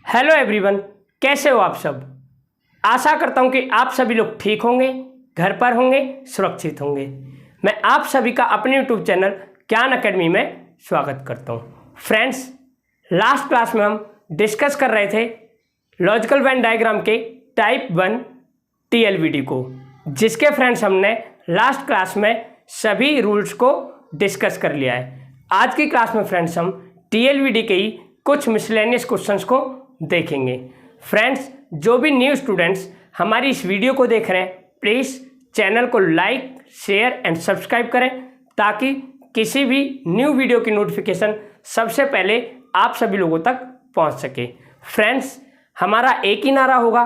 Hello everyone, कैसे हो आप सब। आशा करता हूं कि आप सभी लोग ठीक होंगे, घर पर होंगे, सुरक्षित होंगे। मैं आप सभी का अपने यूट्यूब चैनल ज्ञान अकेडमी में स्वागत करता हूं। फ्रेंड्स, लास्ट क्लास में हम डिस्कस कर रहे थे लॉजिकल वेन डायग्राम के टाइप 1 टीएलवीडी को, जिसके फ्रेंड्स हमने लास्ट क्लास में सभी रूल्स को डिस्कस कर लिया है। आज की क्लास में फ्रेंड्स हम टीएलवीडी के ही कुछ मिसलेनियस क्वेश्चंस को देखेंगे। फ्रेंड्स, जो भी न्यू स्टूडेंट्स हमारी इस वीडियो को देख रहे हैं, प्लीज़ चैनल को लाइक, शेयर एंड सब्सक्राइब करें ताकि किसी भी न्यू वीडियो की नोटिफिकेशन सबसे पहले आप सभी लोगों तक पहुंच सके। फ्रेंड्स, हमारा एक ही नारा होगा,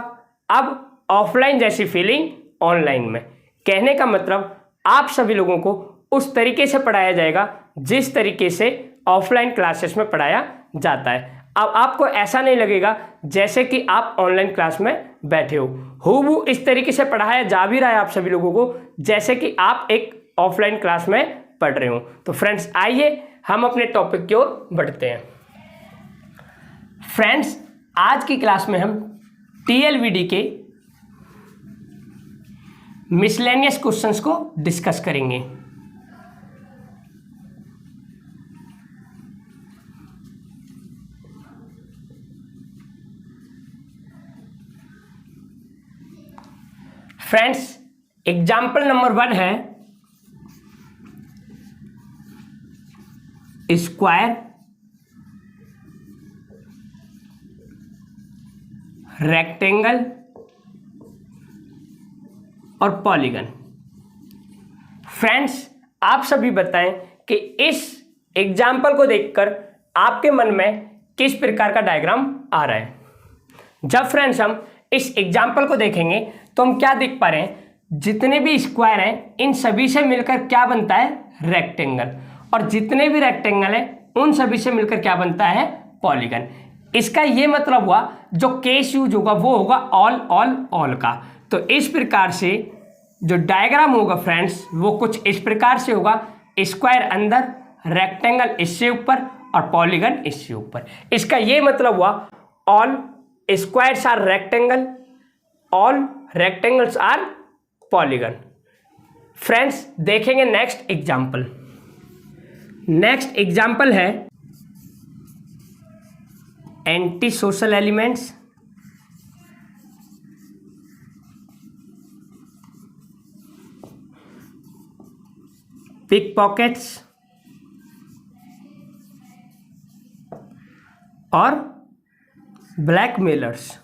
अब ऑफलाइन जैसी फीलिंग ऑनलाइन में। कहने का मतलब आप सभी लोगों को उस तरीके से पढ़ाया जाएगा जिस तरीके से ऑफलाइन क्लासेस में पढ़ाया जाता है। अब आपको ऐसा नहीं लगेगा जैसे कि आप ऑनलाइन क्लास में बैठे हो। हूबहू इस तरीके से पढ़ाया जा भी रहा है आप सभी लोगों को जैसे कि आप एक ऑफलाइन क्लास में पढ़ रहे हो। तो फ्रेंड्स, आइए हम अपने टॉपिक की ओर बढ़ते हैं। फ्रेंड्स, आज की क्लास में हम टीएलवीडी के मिसलेनियस क्वेश्चंस को डिस्कस करेंगे। फ्रेंड्स, एग्जाम्पल नंबर 1 है स्क्वायर, रेक्टेंगल और पॉलीगन। फ्रेंड्स, आप सभी बताएं कि इस एग्जाम्पल को देखकर आपके मन में किस प्रकार का डायग्राम आ रहा है। जब फ्रेंड्स हम इस एग्जाम्पल को देखेंगे तो हम क्या देख पा रहे हैं, जितने भी स्क्वायर हैं इन सभी से मिलकर क्या बनता है, रेक्टेंगल, और जितने भी रेक्टेंगल हैं उन सभी से मिलकर क्या बनता है, पॉलीगन। इसका ये मतलब हुआ जो केस यूज होगा वो होगा ऑल ऑल ऑल का। तो इस प्रकार से जो डायग्राम होगा फ्रेंड्स वो कुछ इस प्रकार से होगा, स्क्वायर अंदर, रेक्टेंगल इससे ऊपर और पॉलीगन इससे ऊपर। इसका ये मतलब हुआ all squares are rectangle, all rectangles are polygon. Friends, देखेंगे नेक्स्ट एग्जाम्पल। नेक्स्ट एग्जाम्पल है anti social elements, pick pockets और ब्लैकमेलर्स।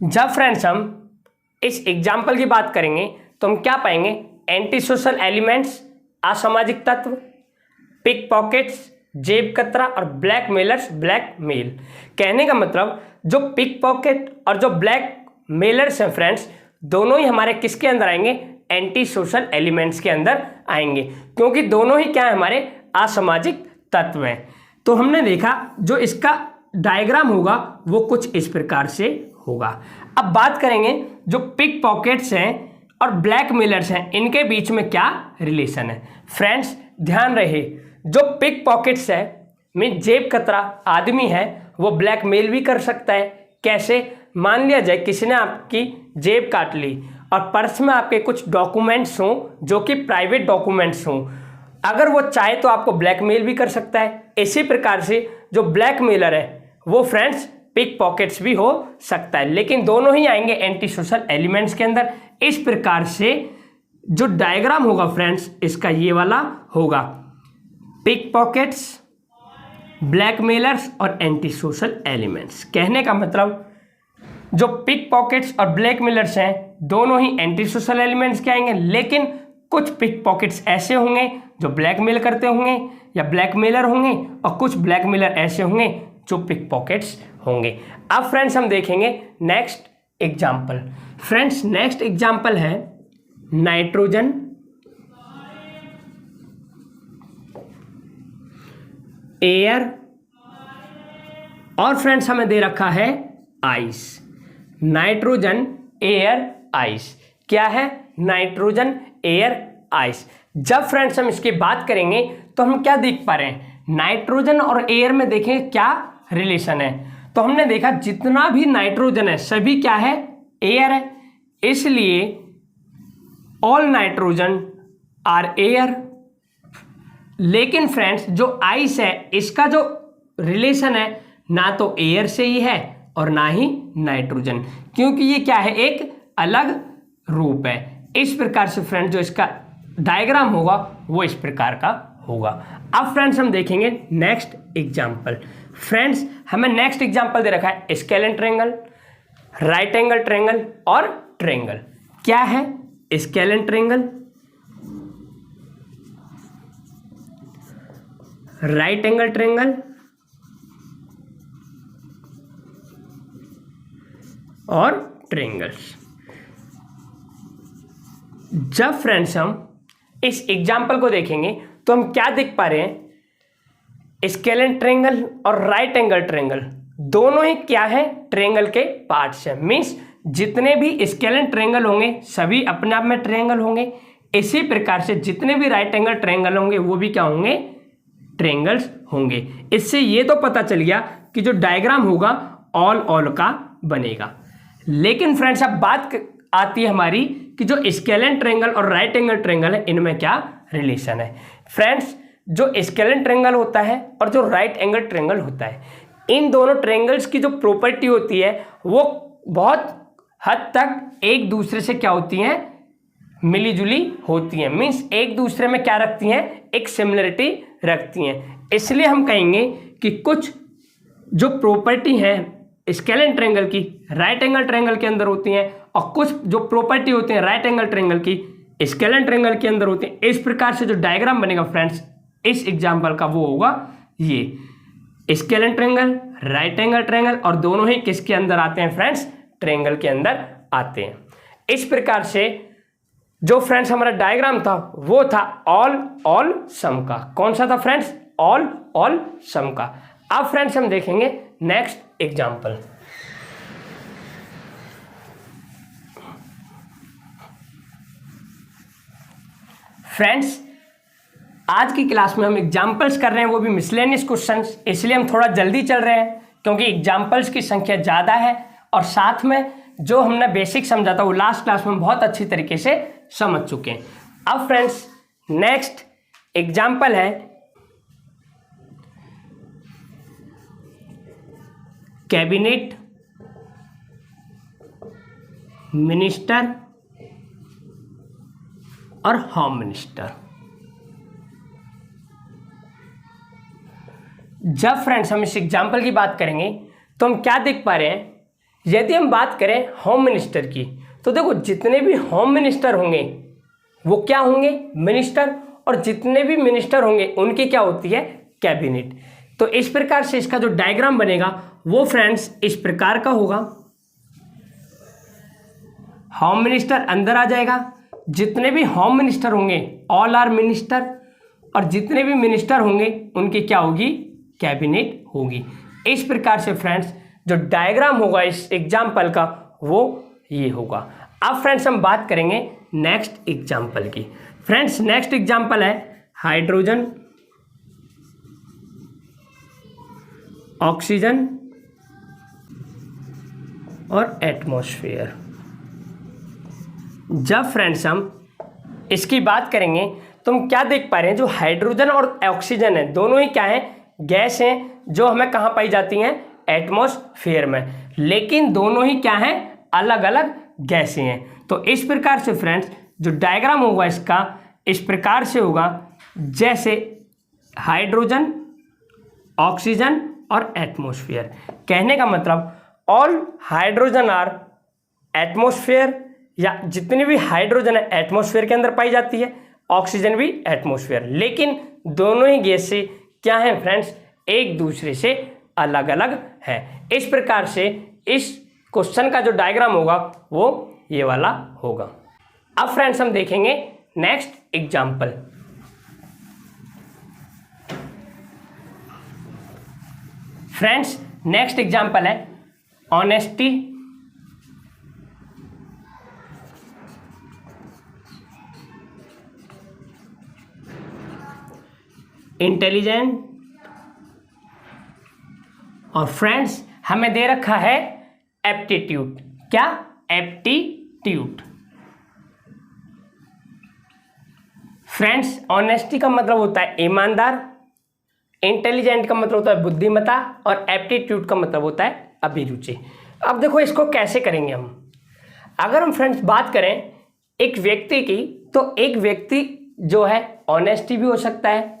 जब फ्रेंड्स हम इस एग्जाम्पल की बात करेंगे तो हम क्या पाएंगे, एंटी सोशल एलिमेंट्स असामाजिक तत्व, पिक पॉकेट्स जेब कतरा और ब्लैकमेलर्स ब्लैकमेल। कहने का मतलब जो पिक पॉकेट और जो ब्लैक मेलर्स हैं फ्रेंड्स, दोनों ही हमारे किसके अंदर आएंगे, एंटी सोशल एलिमेंट्स के अंदर आएंगे, क्योंकि दोनों ही क्या है, हमारे असामाजिक तत्व हैं। तो हमने देखा जो इसका डायग्राम होगा वो कुछ इस प्रकार से होगा। अब बात करेंगे जो पिक पॉकेट्स हैं और ब्लैकमेलर्स हैं, इनके बीच में क्या रिलेशन है। फ्रेंड्स, ध्यान रहे, जो पिक पॉकेट्स है मीन जेब कतरा आदमी है वो ब्लैकमेल भी कर सकता है। कैसे, मान लिया जाए किसी ने आपकी जेब काट ली और पर्स में आपके कुछ डॉक्यूमेंट्स हों जो कि प्राइवेट डॉक्यूमेंट्स हों, अगर वो चाहे तो आपको ब्लैकमेल भी कर सकता है। इसी प्रकार से जो ब्लैकमेलर है वो फ्रेंड्स पिक पॉकेट्स भी हो सकता है, लेकिन दोनों ही आएंगे एंटी सोशल एलिमेंट्स के अंदर। इस प्रकार से जो डायग्राम होगा फ्रेंड्स इसका ये वाला होगा, पिक पॉकेट्स, ब्लैकमेलर्स और एंटी सोशल एलिमेंट्स। कहने का मतलब जो पिक पॉकेट्स और ब्लैकमेलर्स हैं दोनों ही एंटी सोशल एलिमेंट्स के आएंगे, लेकिन कुछ पिक पॉकेट्स ऐसे होंगे जो ब्लैकमेल करते होंगे या ब्लैकमेलर होंगे, और कुछ ब्लैकमेलर ऐसे होंगे जो पिक पॉकेट्स होंगे। अब फ्रेंड्स हम देखेंगे next example. Friends, next example है नाइट्रोजन, एयर और फ्रेंड्स हमें दे रखा है आइस। Nitrogen, air, ice. क्या है, नाइट्रोजन, एयर, आइस। जब फ्रेंड्स हम इसकी बात करेंगे तो हम क्या देख पा रहे हैं, नाइट्रोजन और एयर में देखें क्या रिलेशन है। तो हमने देखा जितना भी नाइट्रोजन है सभी क्या है, एयर है, इसलिए ऑल नाइट्रोजन आर एयर। लेकिन फ्रेंड्स जो आइस है इसका जो रिलेशन है ना तो एयर से ही है और ना ही नाइट्रोजन, क्योंकि ये क्या है, एक अलग रूप है। इस प्रकार से फ्रेंड्स जो इसका डायग्राम होगा वो इस प्रकार का होगा। अब फ्रेंड्स हम देखेंगे नेक्स्ट एग्जाम्पल। फ्रेंड्स हमें नेक्स्ट एग्जाम्पल दे रखा है scalene triangle, right angle triangle और ट्रायंगल। क्या है scalene triangle, right angle triangle और ट्रायंगल्स। जब फ्रेंड्स हम इस एग्जाम्पल को देखेंगे तो हम क्या देख पा रहे हैं, स्केलेन ट्रायंगल और राइट एंगल ट्रायंगल दोनों ही क्या है, ट्रायंगल के पार्ट्स हैं। मीन्स जितने भी स्केलेन ट्रायंगल होंगे सभी अपने आप में ट्रायंगल होंगे, इसी प्रकार से जितने भी राइट एंगल ट्रायंगल होंगे वो भी क्या होंगे, ट्रायंगल्स होंगे। इससे ये तो पता चल गया कि जो डायग्राम होगा ऑल का बनेगा। लेकिन फ्रेंड्स अब बात आती है हमारी कि जो स्केलेन ट्रायंगल और राइट एंगल ट्रायंगल है इनमें क्या रिलेशन है। फ्रेंड्स जो स्केलेन ट्रायंगल होता है और जो राइट एंगल ट्रायंगल होता है, इन दोनों ट्रायंगल्स की जो प्रॉपर्टी होती है वो बहुत हद तक एक दूसरे से क्या होती हैं, मिली जुली होती हैं। मीन्स एक दूसरे में क्या रखती हैं, एक सिमिलरिटी रखती हैं। इसलिए हम कहेंगे कि कुछ जो प्रॉपर्टी है स्केलेन ट्रायंगल की राइट एंगल ट्रायंगल के अंदर होती हैं और कुछ जो प्रॉपर्टी होती हैं राइट एंगल ट्रायंगल की स्केलेन ट्रायंगल के अंदर होती हैं। इस प्रकार से जो डायग्राम बनेगा फ्रेंड्स इस एग्जाम्पल का वो होगा ये scalene triangle, right angle triangle और दोनों ही किसके अंदर आते हैं फ्रेंड्स, ट्रायंगल के अंदर आते हैं। इस प्रकार से जो फ्रेंड्स हमारा डायग्राम था वो था ऑल सम का। कौन सा था फ्रेंड्स, ऑल सम का। अब फ्रेंड्स हम देखेंगे नेक्स्ट एग्जाम्पल। फ्रेंड्स आज की क्लास में हम एग्जाम्पल्स कर रहे हैं, वो भी मिसलेनियस क्वेश्चंस, इसलिए हम थोड़ा जल्दी चल रहे हैं क्योंकि एग्जाम्पल्स की संख्या ज़्यादा है और साथ में जो हमने बेसिक समझा था वो लास्ट क्लास में बहुत अच्छी तरीके से समझ चुके हैं। अब फ्रेंड्स नेक्स्ट एग्जाम्पल है कैबिनेट मिनिस्टर और होम मिनिस्टर। जब फ्रेंड्स हम इस एग्जाम्पल की बात करेंगे तो हम क्या देख पा रहे हैं, यदि हम बात करें होम मिनिस्टर की तो देखो जितने भी होम मिनिस्टर होंगे वो क्या होंगे, मिनिस्टर, और जितने भी मिनिस्टर होंगे उनकी क्या होती है, कैबिनेट। तो इस प्रकार से इसका जो डायग्राम बनेगा वो फ्रेंड्स इस प्रकार का होगा। होम मिनिस्टर अंदर आ जाएगा, जितने भी होम मिनिस्टर होंगे ऑल आर मिनिस्टर, और जितने भी मिनिस्टर होंगे उनकी क्या होगी, कैबिनेट होगी। इस प्रकार से फ्रेंड्स जो डायग्राम होगा इस एग्जाम्पल का वो ये होगा। अब फ्रेंड्स हम बात करेंगे नेक्स्ट एग्जाम्पल की। फ्रेंड्स नेक्स्ट एग्जाम्पल है हाइड्रोजन, ऑक्सीजन और एटमॉस्फेयर। जब फ्रेंड्स हम इसकी बात करेंगे तो हम क्या देख पा रहे हैं, जो हाइड्रोजन और ऑक्सीजन है दोनों ही क्या है, गैस हैं जो हमें कहाँ पाई जाती हैं, एटमॉस्फेयर में। लेकिन दोनों ही क्या हैं, अलग अलग गैसें हैं। तो इस प्रकार से फ्रेंड्स जो डायग्राम होगा इसका इस प्रकार से होगा, जैसे हाइड्रोजन, ऑक्सीजन और एटमॉस्फेयर। कहने का मतलब ऑल हाइड्रोजन आर एटमॉस्फेयर, या जितनी भी हाइड्रोजन है एटमॉस्फेयर के अंदर पाई जाती है, ऑक्सीजन भी एटमॉस्फेयर। लेकिन दोनों ही गैसें क्या हैं फ्रेंड्स, एक दूसरे से अलग अलग है। इस प्रकार से इस क्वेश्चन का जो डायग्राम होगा वो ये वाला होगा। अब फ्रेंड्स हम देखेंगे next example. Friends next example है ऑनेस्टी, इंटेलिजेंट, और फ्रेंड्स हमें दे रखा है एप्टीट्यूड। क्या? एप्टीट्यूड। फ्रेंड्स ऑनेस्टी का मतलब होता है ईमानदार, इंटेलिजेंट का मतलब होता है बुद्धिमत्ता, और एप्टीट्यूड का मतलब होता है अभिरुचि। अब देखो इसको कैसे करेंगे हम। अगर हम फ्रेंड्स बात करें एक व्यक्ति की, तो एक व्यक्ति जो है ऑनेस्टी भी हो सकता है,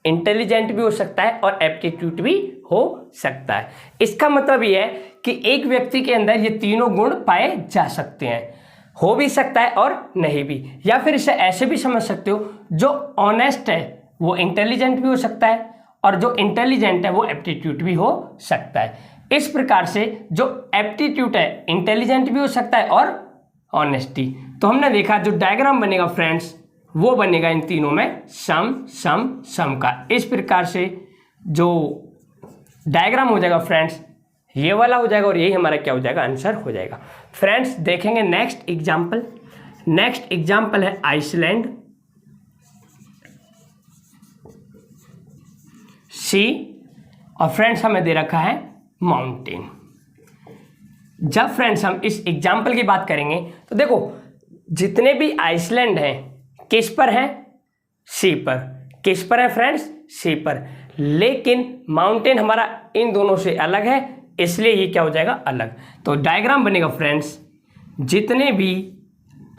इंटेलिजेंट भी हो सकता है, और एप्टीट्यूड भी हो सकता है। इसका मतलब ये है कि एक व्यक्ति के अंदर ये तीनों गुण पाए जा सकते हैं, हो भी सकता है और नहीं भी। या फिर इसे ऐसे भी समझ सकते हो, जो ऑनेस्ट है वो इंटेलिजेंट भी हो सकता है, और जो इंटेलिजेंट है वो एप्टीट्यूड भी हो सकता है। इस प्रकार से जो एप्टीट्यूड है इंटेलिजेंट भी हो सकता है और ऑनेस्टी। तो हमने देखा जो डायग्राम बनेगा फ्रेंड्स वो बनेगा इन तीनों में सम सम सम का। इस प्रकार से जो डायग्राम हो जाएगा फ्रेंड्स ये वाला हो जाएगा, और यही हमारा क्या हो जाएगा, आंसर हो जाएगा। फ्रेंड्स देखेंगे नेक्स्ट एग्जाम्पल। नेक्स्ट एग्जाम्पल है आइसलैंड, सी, और फ्रेंड्स हमें दे रखा है माउंटेन। जब फ्रेंड्स हम इस एग्जाम्पल की बात करेंगे तो देखो जितने भी आइसलैंड हैं किस पर हैं, सी पर। किस पर है फ्रेंड्स, सी पर। लेकिन माउंटेन हमारा इन दोनों से अलग है, इसलिए ये क्या हो जाएगा, अलग। तो डायग्राम बनेगा फ्रेंड्स जितने भी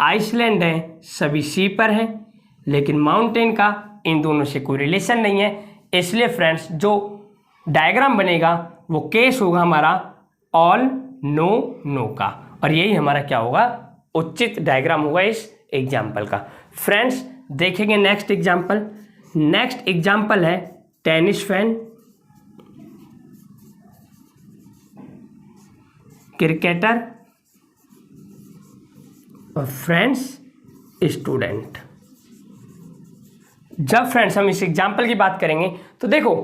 आइसलैंड हैं सभी सी पर हैं, लेकिन माउंटेन का इन दोनों से कोई रिलेशन नहीं है, इसलिए फ्रेंड्स जो डायग्राम बनेगा वो केस होगा हमारा ऑल नो नो का, और यही हमारा क्या होगा, उचित डायग्राम होगा इस एग्जाम्पल का। फ्रेंड्स देखेंगे नेक्स्ट एग्जाम्पल। नेक्स्ट एग्जाम्पल है टेनिस फैन, क्रिकेटर, और फ्रेंड्स स्टूडेंट। जब फ्रेंड्स हम इस एग्जाम्पल की बात करेंगे तो देखो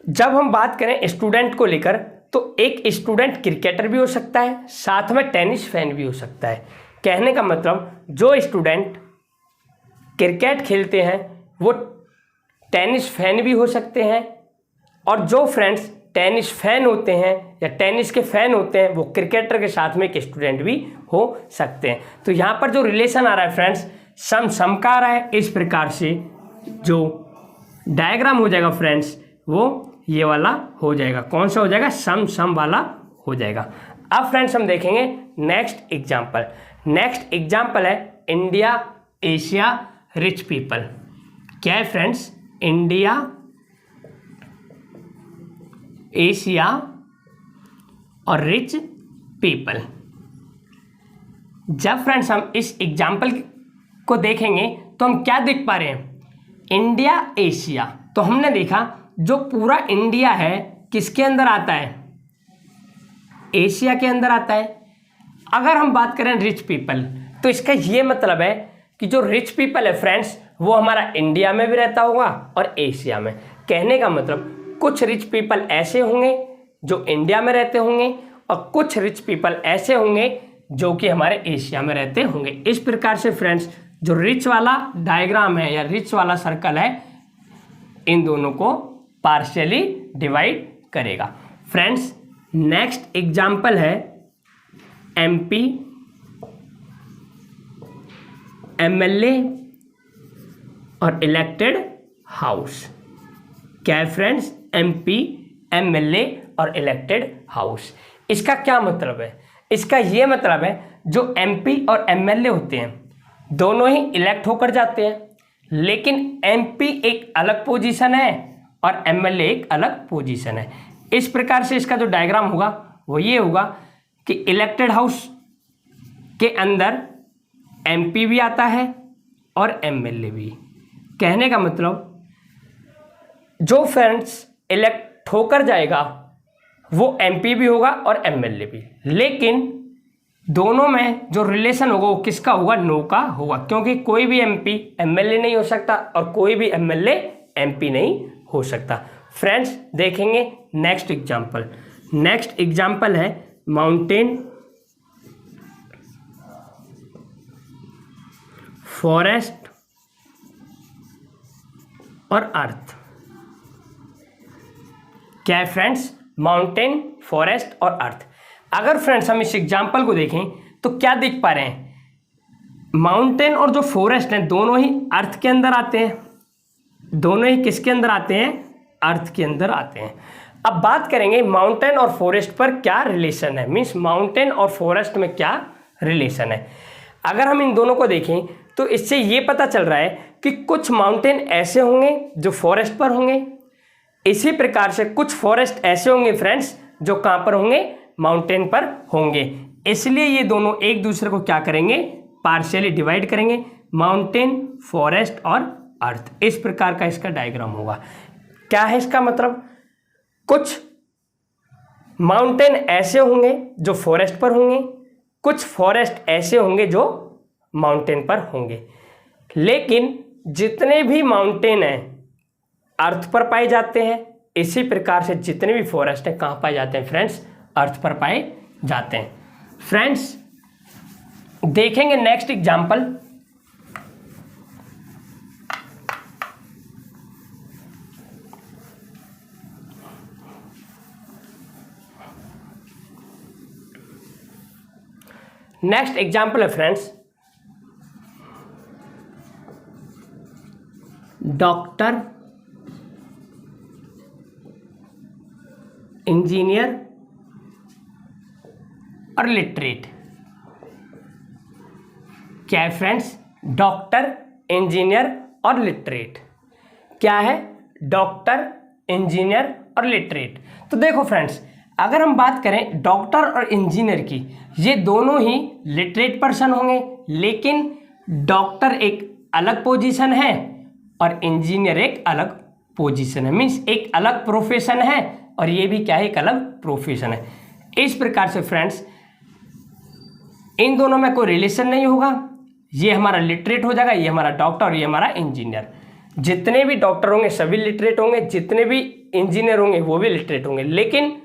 जब हम बात करें स्टूडेंट को लेकर तो एक स्टूडेंट क्रिकेटर भी हो सकता है, साथ में टेनिस फैन भी हो सकता है। कहने का मतलब जो स्टूडेंट क्रिकेट खेलते हैं वो टेनिस फैन भी हो सकते हैं, और जो फ्रेंड्स टेनिस फैन होते हैं या टेनिस के फैन होते हैं वो क्रिकेटर के साथ में एक स्टूडेंट भी हो सकते हैं। तो यहाँ पर जो रिलेशन आ रहा है फ्रेंड्स सम सम का आ रहा है। इस प्रकार से जो डायग्राम हो जाएगा फ्रेंड्स वो ये वाला हो जाएगा। कौन सा हो जाएगा, सम सम वाला हो जाएगा। अब फ्रेंड्स हम देखेंगे नेक्स्ट एग्जाम्पल। नेक्स्ट एग्जाम्पल है इंडिया एशिया रिच पीपल। क्या है फ्रेंड्स, इंडिया एशिया और रिच पीपल। जब फ्रेंड्स हम इस एग्जाम्पल को देखेंगे तो हम क्या देख पा रहे हैं, इंडिया एशिया। तो हमने देखा जो पूरा इंडिया है किसके अंदर आता है, एशिया के अंदर आता है। अगर हम बात करें रिच पीपल तो इसका ये मतलब है कि जो रिच पीपल है फ्रेंड्स वो हमारा इंडिया में भी रहता होगा और एशिया में। कहने का मतलब कुछ रिच पीपल ऐसे होंगे जो इंडिया में रहते होंगे और कुछ रिच पीपल ऐसे होंगे जो कि हमारे एशिया में रहते होंगे। इस प्रकार से फ्रेंड्स जो रिच वाला डायग्राम है या रिच वाला सर्कल है इन दोनों को पार्शियली डिवाइड करेगा। फ्रेंड्स नेक्स्ट एग्जाम्पल है एमपी एमएलए और इलेक्टेड हाउस। क्या है फ्रेंड्स, एमपी एमएलए और इलेक्टेड हाउस। इसका क्या मतलब है, इसका ये मतलब है जो एमपी और एमएलए होते हैं दोनों ही इलेक्ट होकर जाते हैं, लेकिन एमपी एक अलग पोजीशन है और एमएलए एक अलग पोजीशन है। इस प्रकार से इसका जो डायग्राम होगा वो ये होगा कि इलेक्टेड हाउस के अंदर एमपी भी आता है और एमएलए भी। कहने का मतलब जो फ्रेंड्स इलेक्ट होकर जाएगा वो एमपी भी होगा और एमएलए भी, लेकिन दोनों में जो रिलेशन होगा वो किसका होगा, नो का होगा, क्योंकि कोई भी एमपी एमएलए नहीं हो सकता और कोई भी एमएलए एमपी नहीं हो सकता। फ्रेंड्स देखेंगे नेक्स्ट एग्जाम्पल। नेक्स्ट एग्जाम्पल है माउंटेन, फॉरेस्ट और अर्थ। क्या है फ्रेंड्स? माउंटेन, फॉरेस्ट और अर्थ। अगर फ्रेंड्स हम इस एग्जाम्पल को देखें तो क्या दिख पा रहे हैं? माउंटेन और जो फॉरेस्ट हैं दोनों ही अर्थ के अंदर आते हैं। दोनों ही किसके अंदर आते हैं? अर्थ के अंदर आते हैं। अब बात करेंगे माउंटेन और फॉरेस्ट पर क्या रिलेशन है, मीन्स माउंटेन और फॉरेस्ट में क्या रिलेशन है। अगर हम इन दोनों को देखें तो इससे ये पता चल रहा है कि कुछ माउंटेन ऐसे होंगे जो फॉरेस्ट पर होंगे, इसी प्रकार से कुछ फॉरेस्ट ऐसे होंगे फ्रेंड्स जो कहाँ पर होंगे? माउंटेन पर होंगे। इसलिए ये दोनों एक दूसरे को क्या करेंगे? पार्शियली डिवाइड करेंगे, माउंटेन, फॉरेस्ट और अर्थ। इस प्रकार का इसका डायग्राम होगा। क्या है इसका मतलब? कुछ माउंटेन ऐसे होंगे जो फॉरेस्ट पर होंगे, कुछ फॉरेस्ट ऐसे होंगे जो माउंटेन पर होंगे, लेकिन जितने भी माउंटेन हैं अर्थ पर पाए जाते हैं, इसी प्रकार से जितने भी फॉरेस्ट हैं कहाँ पाए जाते हैं फ्रेंड्स? अर्थ पर पाए जाते हैं। फ्रेंड्स देखेंगे नेक्स्ट एग्जाम्पल। नेक्स्ट एग्जाम्पल है फ्रेंड्स डॉक्टर, इंजीनियर और लिटरेट। क्या है फ्रेंड्स? डॉक्टर, इंजीनियर और लिटरेट। क्या है? डॉक्टर, इंजीनियर और लिटरेट। तो देखो फ्रेंड्स, अगर हम बात करें डॉक्टर और इंजीनियर की, ये दोनों ही लिटरेट पर्सन होंगे, लेकिन डॉक्टर एक अलग पोजीशन है और इंजीनियर एक अलग पोजीशन है, मीन्स एक अलग प्रोफेशन है और ये भी क्या है? एक अलग प्रोफेशन है। इस प्रकार से फ्रेंड्स इन दोनों में कोई रिलेशन नहीं होगा। ये हमारा लिटरेट हो जाएगा, ये हमारा डॉक्टर और ये हमारा इंजीनियर। जितने भी डॉक्टर होंगे सभी लिटरेट होंगे, जितने भी इंजीनियर होंगे वो भी लिटरेट होंगे, लेकिन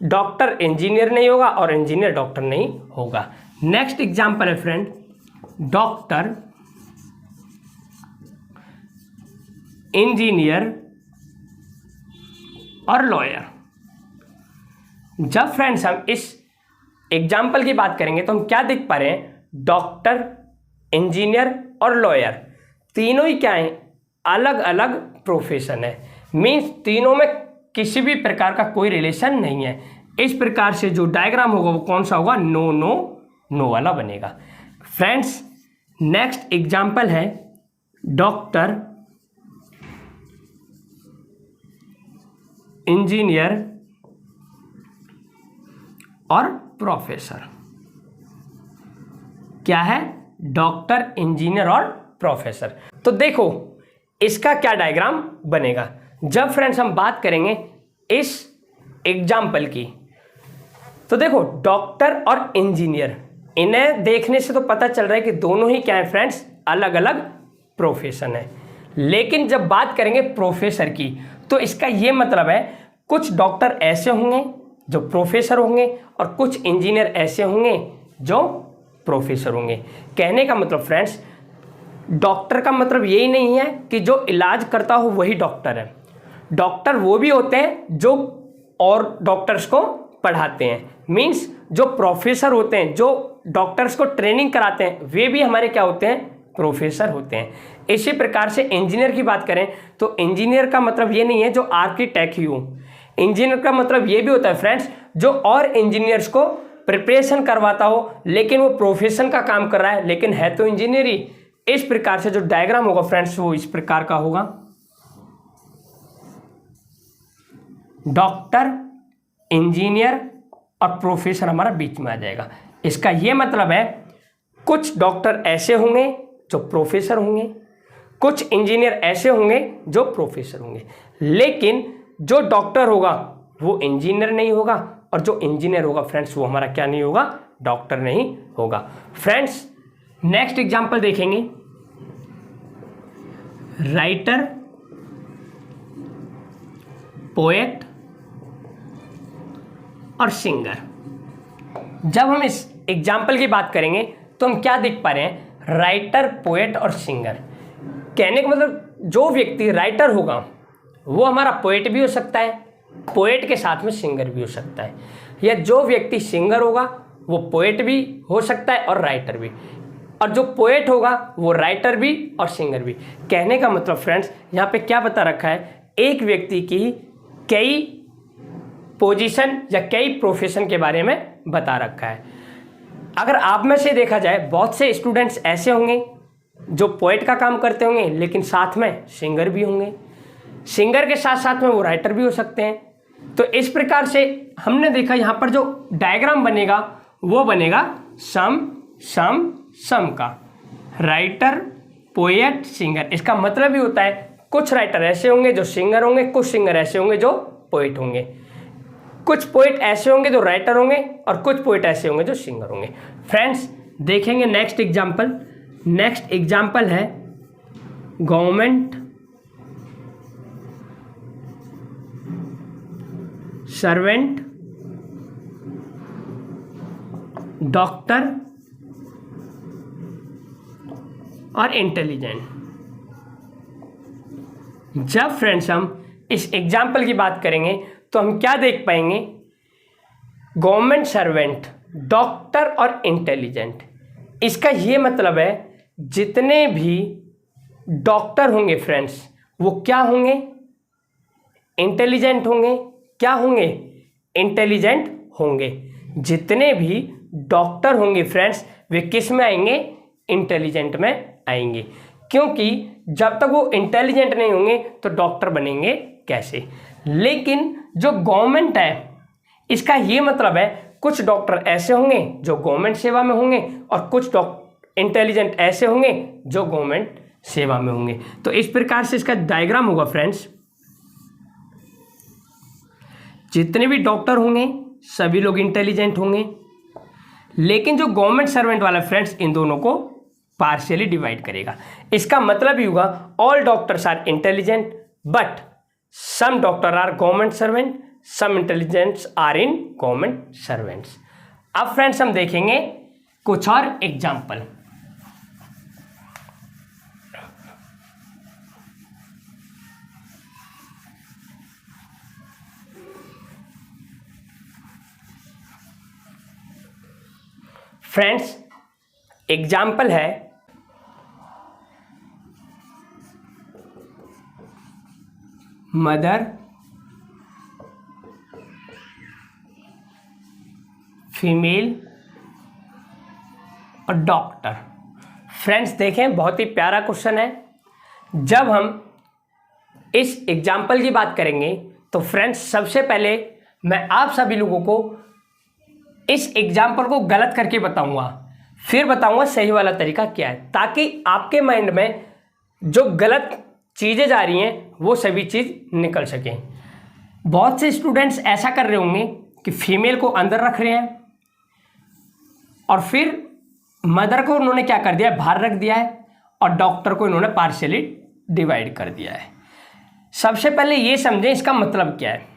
डॉक्टर इंजीनियर नहीं होगा और इंजीनियर डॉक्टर नहीं होगा। नेक्स्ट एग्जाम्पल है फ्रेंड डॉक्टर, इंजीनियर और लॉयर। जब फ्रेंड्स हम इस एग्जाम्पल की बात करेंगे तो हम क्या देख पा रहे हैं? डॉक्टर, इंजीनियर और लॉयर तीनों ही क्या हैं? अलग अलग प्रोफेशन है, मीन्स तीनों में किसी भी प्रकार का कोई रिलेशन नहीं है। इस प्रकार से जो डायग्राम होगा वो कौन सा होगा? नो नो नो वाला बनेगा। फ्रेंड्स नेक्स्ट एग्जाम्पल है डॉक्टर, इंजीनियर और प्रोफेसर। क्या है? डॉक्टर, इंजीनियर और प्रोफेसर। तो देखो इसका क्या डायग्राम बनेगा। जब फ्रेंड्स हम बात करेंगे इस एग्जाम्पल की, तो देखो डॉक्टर और इंजीनियर, इन्हें देखने से तो पता चल रहा है कि दोनों ही क्या है फ्रेंड्स? अलग अलग प्रोफेशन है। लेकिन जब बात करेंगे प्रोफेसर की तो इसका ये मतलब है कुछ डॉक्टर ऐसे होंगे जो प्रोफेसर होंगे और कुछ इंजीनियर ऐसे होंगे जो प्रोफेसर होंगे। कहने का मतलब फ्रेंड्स डॉक्टर का मतलब यही नहीं है कि जो इलाज करता हो वही डॉक्टर है। डॉक्टर वो भी होते हैं जो और डॉक्टर्स को पढ़ाते हैं, मीन्स जो प्रोफेसर होते हैं, जो डॉक्टर्स को ट्रेनिंग कराते हैं, वे भी हमारे क्या होते हैं? प्रोफेसर होते हैं। इसी प्रकार से इंजीनियर की बात करें तो इंजीनियर का मतलब ये नहीं है जो आर्किटेक्ट ही हो। इंजीनियर का मतलब ये भी होता है फ्रेंड्स जो और इंजीनियर्स को प्रिपरेशन करवाता हो, लेकिन वो प्रोफेशन का काम कर रहा है लेकिन है तो इंजीनियर ही। इस प्रकार से जो डायग्राम होगा फ्रेंड्स वो इस प्रकार का होगा। डॉक्टर, इंजीनियर और प्रोफेसर हमारा बीच में आ जाएगा। इसका ये मतलब है कुछ डॉक्टर ऐसे होंगे जो प्रोफेसर होंगे, कुछ इंजीनियर ऐसे होंगे जो प्रोफेसर होंगे, लेकिन जो डॉक्टर होगा वो इंजीनियर नहीं होगा और जो इंजीनियर होगा फ्रेंड्स वो हमारा क्या नहीं होगा? डॉक्टर नहीं होगा। फ्रेंड्स नेक्स्ट एग्जांपल देखेंगे राइटर, पोएट और सिंगर। जब हम इस एग्जाम्पल की बात करेंगे तो हम क्या देख पा रहे हैं? राइटर, पोएट और सिंगर। कहने का मतलब जो व्यक्ति राइटर होगा वो हमारा पोएट भी हो सकता है, पोएट के साथ में सिंगर भी हो सकता है, या जो व्यक्ति सिंगर होगा वो पोएट भी हो सकता है और राइटर भी, और जो पोएट होगा वो राइटर भी और सिंगर भी। कहने का मतलब फ्रेंड्स यहाँ पे क्या बता रखा है, एक व्यक्ति की कई पोजीशन या कई प्रोफेशन के बारे में बता रखा है। अगर आप में से देखा जाए बहुत से स्टूडेंट्स ऐसे होंगे जो पोएट का काम करते होंगे लेकिन साथ में सिंगर भी होंगे, सिंगर के साथ साथ में वो राइटर भी हो सकते हैं। तो इस प्रकार से हमने देखा यहाँ पर जो डायग्राम बनेगा वो बनेगा सम सम सम का, राइटर पोएट सिंगर। इसका मतलब ही होता है कुछ राइटर ऐसे होंगे जो सिंगर होंगे, कुछ सिंगर ऐसे होंगे जो पोएट होंगे, कुछ पोएट ऐसे होंगे जो राइटर होंगे और कुछ पोएट ऐसे होंगे जो सिंगर होंगे। फ्रेंड्स देखेंगे नेक्स्ट एग्जाम्पल। नेक्स्ट एग्जाम्पल है गवर्नमेंट सर्वेंट, डॉक्टर और इंटेलिजेंट। जब फ्रेंड्स हम इस एग्जाम्पल की बात करेंगे तो हम क्या देख पाएंगे, गवर्नमेंट सर्वेंट, डॉक्टर और इंटेलिजेंट। इसका ये मतलब है जितने भी डॉक्टर होंगे फ्रेंड्स वो क्या होंगे, इंटेलिजेंट होंगे। क्या होंगे, इंटेलिजेंट होंगे। जितने भी डॉक्टर होंगे फ्रेंड्स वे किस में आएंगे, इंटेलिजेंट में आएंगे, क्योंकि जब तक वो इंटेलिजेंट नहीं होंगे तो डॉक्टर बनेंगे कैसे। लेकिन जो गवर्नमेंट है इसका ये मतलब है कुछ डॉक्टर ऐसे होंगे जो गवर्नमेंट सेवा में होंगे और कुछ इंटेलिजेंट ऐसे होंगे जो गवर्नमेंट सेवा में होंगे। तो इस प्रकार से इसका डायग्राम होगा फ्रेंड्स, जितने भी डॉक्टर होंगे सभी लोग इंटेलिजेंट होंगे, लेकिन जो गवर्नमेंट सर्वेंट वाला फ्रेंड्स इन दोनों को पार्शियली डिवाइड करेगा। इसका मतलब ही होगा all doctors are intelligent but some doctor are government servant, some intelligents are in government servants. अब फ्रेंड्स हम देखेंगे कुछ और एग्जाम्पल। फ्रेंड्स एग्जाम्पल है मदर, फीमेल और डॉक्टर। फ्रेंड्स देखें बहुत ही प्यारा क्वेश्चन है। जब हम इस एग्जाम्पल की बात करेंगे तो फ्रेंड्स सबसे पहले मैं आप सभी लोगों को इस एग्जाम्पल को गलत करके बताऊंगा, फिर बताऊंगा सही वाला तरीका क्या है, ताकि आपके माइंड में जो गलत चीज़ें जा रही हैं वो सभी चीज़ निकल सकें। बहुत से स्टूडेंट्स ऐसा कर रहे होंगे कि फीमेल को अंदर रख रहे हैं और फिर मदर को उन्होंने क्या कर दिया है, बाहर रख दिया है, और डॉक्टर को इन्होंने पार्शियली डिवाइड कर दिया है। सबसे पहले ये समझें इसका मतलब क्या है।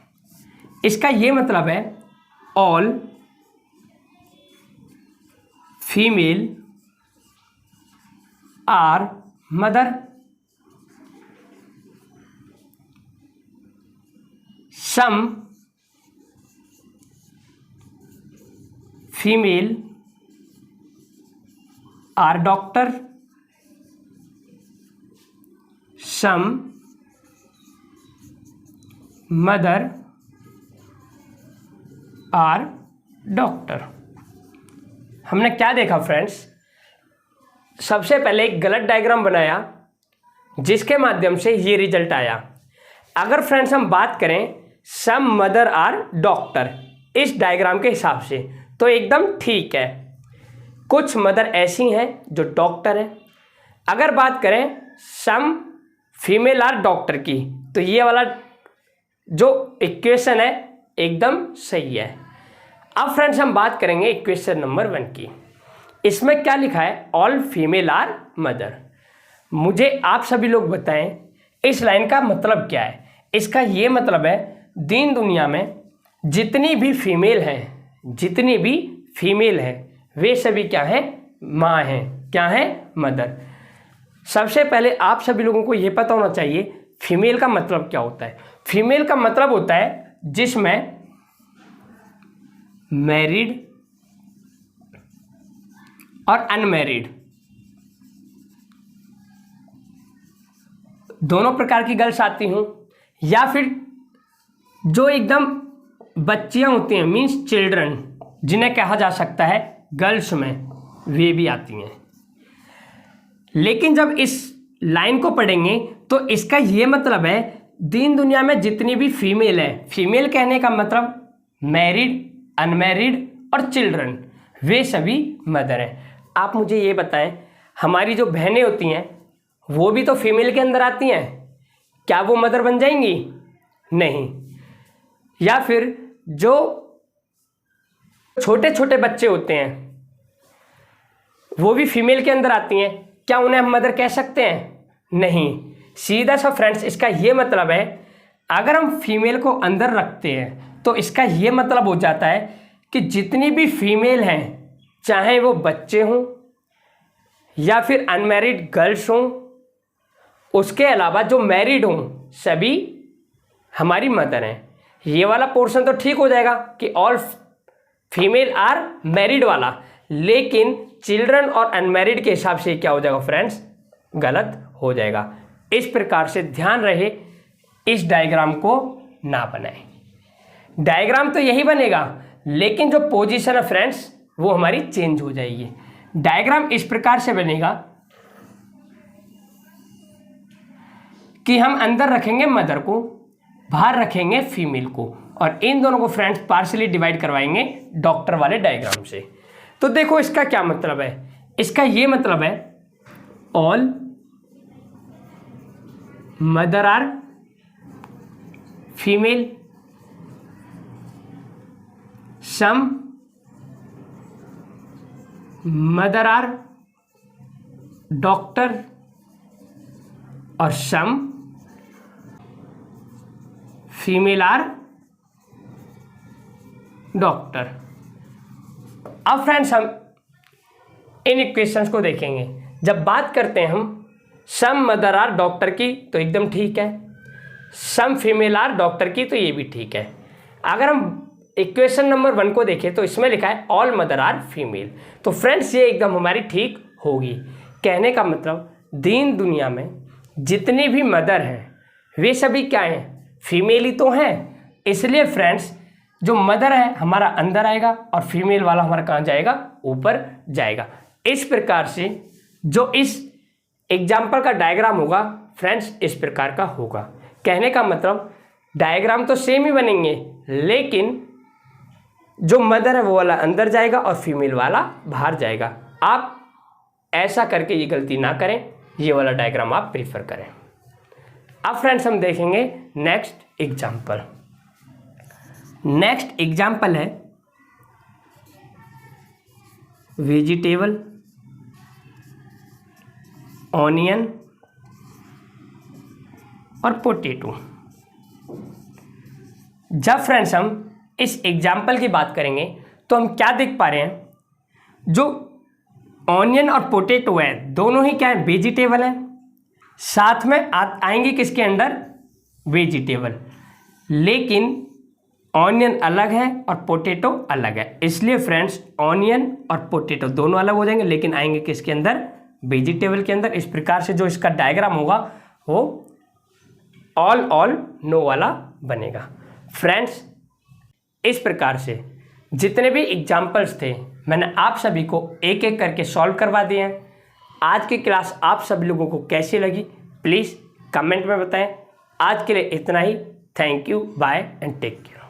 इसका ये मतलब है all female are mother, some female are doctor, some mother are doctor. हमने क्या देखा फ्रेंड्स, सबसे पहले एक गलत डायग्राम बनाया जिसके माध्यम से ये रिजल्ट आया। अगर फ्रेंड्स हम बात करें सम मदर आर डॉक्टर इस डायग्राम के हिसाब से तो एकदम ठीक है, कुछ मदर ऐसी हैं जो डॉक्टर हैं। अगर बात करें सम फीमेल आर डॉक्टर की तो ये वाला जो इक्वेशन है एकदम सही है। अब फ्रेंड्स हम बात करेंगे इक्वेशन नंबर 1 की। इसमें क्या लिखा है, ऑल फीमेल आर मदर। मुझे आप सभी लोग बताएं इस लाइन का मतलब क्या है। इसका ये मतलब है दीन दुनिया में जितनी भी फीमेल हैं वे सभी क्या हैं, माँ हैं। क्या हैं, मदर। सबसे पहले आप सभी लोगों को यह पता होना चाहिए फीमेल का मतलब क्या होता है। फीमेल का मतलब होता है जिसमें मैरिड और अनमैरिड दोनों प्रकार की गर्ल्स आती हूं, या फिर जो एकदम बच्चियां होती हैं मीन्स चिल्ड्रन, जिन्हें कहा जा सकता है गर्ल्स में, वे भी आती हैं। लेकिन जब इस लाइन को पढ़ेंगे तो इसका ये मतलब है दीन दुनिया में जितनी भी फीमेल है, फीमेल कहने का मतलब मैरिड, अनमैरिड और चिल्ड्रन, वे सभी मदर हैं। आप मुझे ये बताएं, हमारी जो बहनें होती हैं वो भी तो फीमेल के अंदर आती हैं, क्या वो मदर बन जाएंगी? नहीं। या फिर जो छोटे छोटे बच्चे होते हैं वो भी फीमेल के अंदर आती हैं, क्या उन्हें हम मदर कह सकते हैं? नहीं। सीधा सा फ्रेंड्स इसका ये मतलब है अगर हम फीमेल को अंदर रखते हैं तो इसका ये मतलब हो जाता है कि जितनी भी फीमेल हैं, चाहे वो बच्चे हों या फिर अनमैरिड गर्ल्स हों, उसके अलावा जो मैरिड हों, सभी हमारी मदर हैं। ये वाला पोर्शन तो ठीक हो जाएगा कि ऑल फीमेल आर मैरिड वाला, लेकिन चिल्ड्रन और अनमैरिड के हिसाब से क्या हो जाएगा फ्रेंड्स? गलत हो जाएगा। इस प्रकार से ध्यान रहे इस डायग्राम को ना बनाएं। डायग्राम तो यही बनेगा लेकिन जो पोजीशन है फ्रेंड्स वो हमारी चेंज हो जाएगी। डायग्राम इस प्रकार से बनेगा कि हम अंदर रखेंगे मदर को, बाहर रखेंगे फीमेल को, और इन दोनों को फ्रेंड्स पार्शियली डिवाइड करवाएंगे डॉक्टर वाले डायग्राम से। तो देखो इसका क्या मतलब है, इसका ये मतलब है all mother are female, some mother are doctor और सम फीमेल आर डॉक्टर। अब फ्रेंड्स हम इन इक्वेशंस को देखेंगे। जब बात करते हैं हम सम मदर आर डॉक्टर की तो एकदम ठीक है, सम फीमेल आर डॉक्टर की तो ये भी ठीक है। अगर हम इक्वेशन नंबर 1 को देखें तो इसमें लिखा है ऑल मदर आर फीमेल, तो फ्रेंड्स ये एकदम हमारी ठीक होगी। कहने का मतलब दीन दुनिया में जितनी भी मदर हैं वे सभी क्या हैं? फीमेल ही तो हैं। इसलिए फ्रेंड्स जो मदर है हमारा अंदर आएगा और फीमेल वाला हमारा कहाँ जाएगा? ऊपर जाएगा। इस प्रकार से जो इस एग्जाम्पल का डायग्राम होगा फ्रेंड्स इस प्रकार का होगा। कहने का मतलब डायग्राम तो सेम ही बनेंगे लेकिन जो मदर है वो वाला अंदर जाएगा और फीमेल वाला बाहर जाएगा। आप ऐसा करके ये गलती ना करें, ये वाला डायग्राम आप प्रीफर करें। अब फ्रेंड्स हम देखेंगे नेक्स्ट एग्जाम्पल। नेक्स्ट एग्जाम्पल है वेजिटेबल, ऑनियन और पोटैटो। जब फ्रेंड्स हम इस एग्जाम्पल की बात करेंगे तो हम क्या देख पा रहे हैं, जो ऑनियन और पोटैटो है दोनों ही क्या है? वेजिटेबल है। साथ में आएंगे किसके अंडर? वेजिटेबल। लेकिन ऑनियन अलग है और पोटैटो अलग है, इसलिए फ्रेंड्स ऑनियन और पोटैटो दोनों अलग हो जाएंगे लेकिन आएंगे किसके अंदर? वेजिटेबल के अंदर। इस प्रकार से जो इसका डायग्राम होगा वो ऑल नो वाला बनेगा। फ्रेंड्स इस प्रकार से जितने भी एग्जाम्पल्स थे मैंने आप सभी को एक एक करके सॉल्व करवा दिए हैं। आज की क्लास आप सभी लोगों को कैसी लगी प्लीज़ कमेंट में बताएं। आज के लिए इतना ही। Thank you, bye and take care.